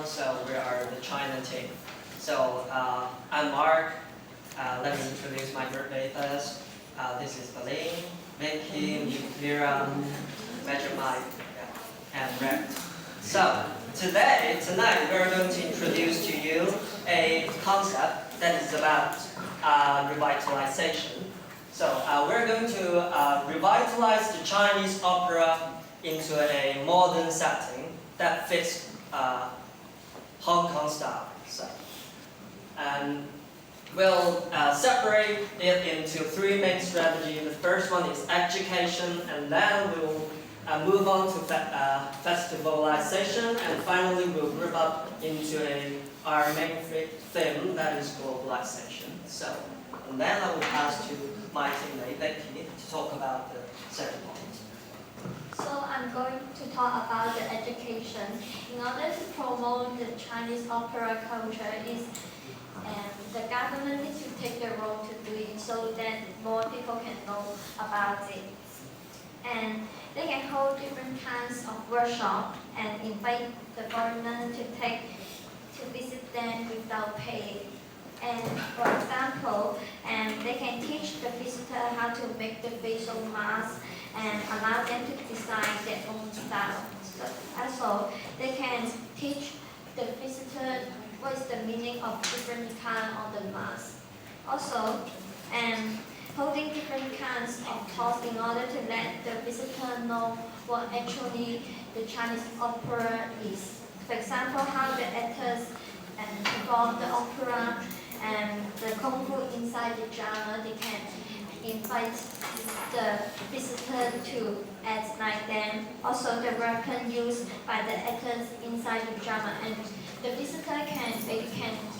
So we are the China team. So I'm Mark. Let me introduce my group leaders. This is Berlin, Vicky, Mira, Major Mike, and Rex. So tonight we're going to introduce to you a concept that is about revitalization. So we're going to revitalize the Chinese opera into a modern setting that fits Hong Kong style. So, and we'll separate it into three main strategies. The first one is education, and then we'll move on to festivalization, and finally we'll group up into our main theme, that is globalization. So, and then I will pass to my teammate Becky to talk about the second point. So I'm going to talk about the education. In order to promote the Chinese opera culture, the government needs to take the role to do it so that more people can know about it. And they can hold different kinds of workshops and invite the foreigner to visit them without paying. And for example, they can teach the visitor how to make the facial mask and allow them to design their own style. So also, they can teach the visitor what is the meaning of different kinds of the mask. Also, holding different kinds of talks in order to let the visitor know what actually the Chinese opera is. For example, how the actors perform the opera and the kung fu inside the drama. They can invite the visitor to act like them. Also, the weapon used by the actors inside the drama, and the visitor can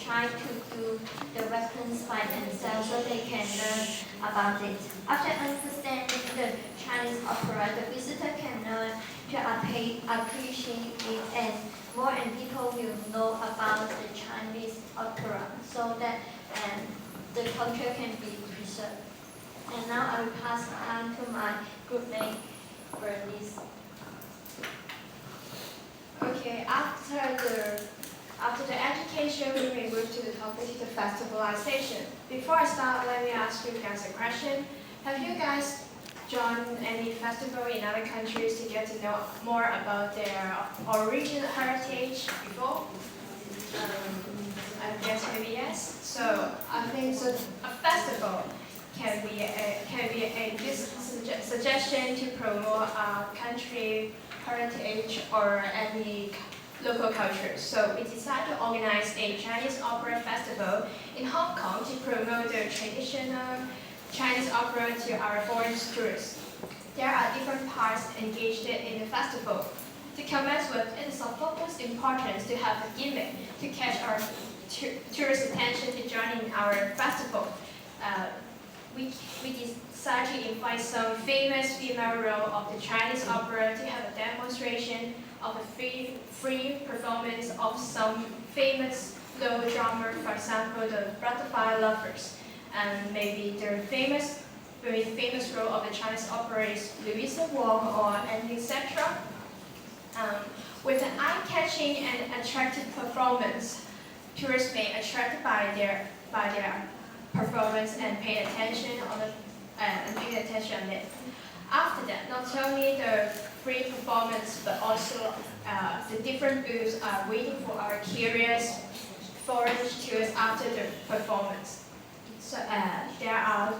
try to do the weapons by themselves so they can learn about it. After understanding the Chinese opera, the visitor can learn to appreciate it, and more people will know about the Chinese opera so that the culture can be preserved. And now I will pass on to my group mate, Bernice. Okay, after the education, we may move to the topic of festivalization. Before I start, let me ask you guys a question. Have you guys joined any festival in other countries to get to know more about their original heritage before? I guess maybe yes. So I think a festival can be a good suggestion to promote our country heritage or any local culture. So we decided to organize a Chinese opera festival in Hong Kong to promote the traditional Chinese opera to our foreign tourists. There are different parts engaged in the festival. To commence with, it is of utmost importance to have a gimmick to catch our tourist attention to join in our festival. We decided to invite some famous female role of the Chinese opera to have a demonstration of a free performance of some famous low drama, for example, the Butterfly Lovers, and maybe the very famous role of the Chinese opera is Louisa Wong or etc. With an eye-catching and attractive performance, tourists may be attracted by their performance and pay attention on it. After that, not only the free performance, but also the different booths are waiting for our curious foreign tourists after the performance. So there are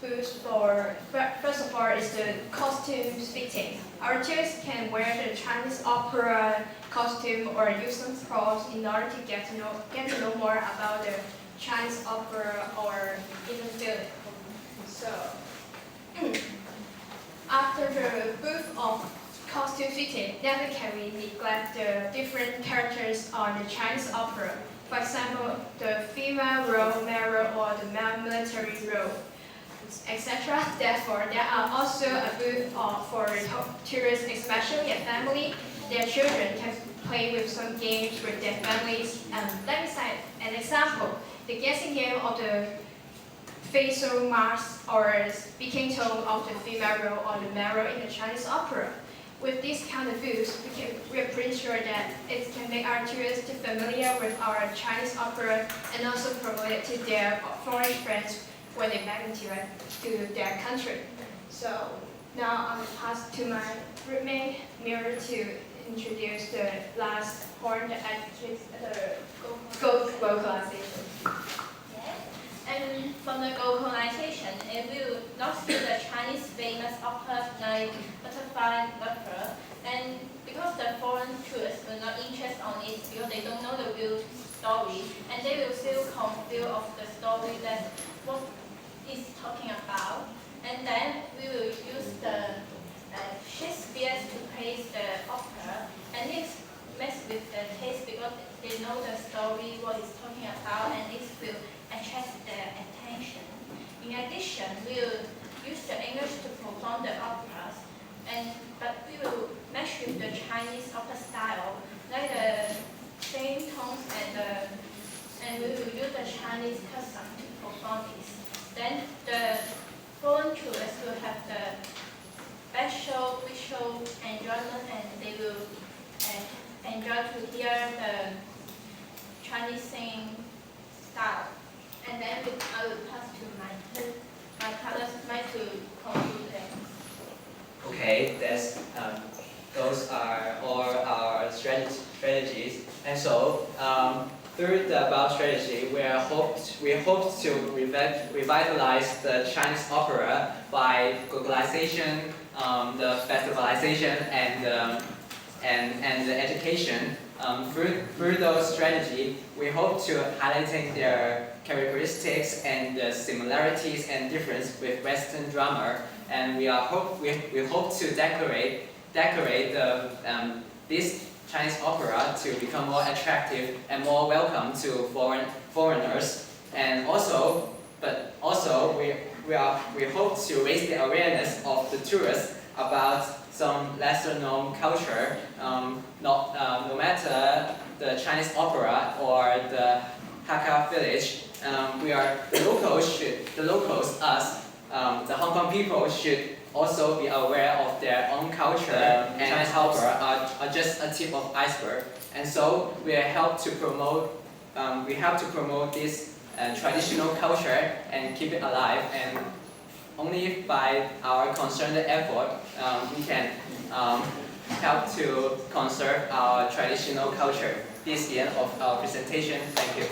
booths for, first of all, is the costume fitting. Our tourists can wear the Chinese opera costume or use some props in order to get to know more about the Chinese opera or even feel it. So after the booth of costume fitting, never can we neglect the different characters on the Chinese opera. For example, the female role, male role, or the male military role, etc. Therefore, there are also a booth for tourists, especially a family. Their children can play with some games with their families. Let me cite an example. The guessing game of the facial mask or speaking tone of the female role or the male role in the Chinese opera. with these kind of booths, we're pretty sure that it can make our tourists familiar with our Chinese opera and also promote it to their foreign friends when they back into to their country. So now I'm going to pass to my roommate Mira to introduce the last point, the glocalization. And from the glocalization, it will not see the Chinese famous operas like Butterfly Opera, and because the foreign tourists will not interest on it because they don't know the real story, and they will still confused of the story that what is talking about. And then we will use the Shakespeare to praise the opera, and it's mess with the taste because they know the story, what it's talking about, and it will attract their attention. In addition, we will use the English to perform the operas, but we will match with the Chinese opera style, like the same tones and we will use the Chinese custom to perform this. Then the foreign tourists will have the special visual enjoyment, and they will enjoy to hear the Chinese singing style. And then I will pass to my colleagues to conclude it. Okay, those are all our strategies. And so, through the above strategy, we hope to revitalize the Chinese opera by globalization, the festivalization, and the education. Through those strategies, we hope to highlighting their characteristics and the similarities and difference with Western drama, and we hope to decorate this Chinese opera to become more attractive and more welcome to foreigners, and we hope to raise the awareness of the tourists about some lesser known culture, no matter the Chinese opera or the Hakka village. The locals, us, the Hong Kong people should also be aware of their own culture, and Chinese opera are just a tip of iceberg. And so we help to promote this traditional culture and keep it alive. And only by our concerted effort, we can help to conserve our traditional culture. This is the end of our presentation. Thank you.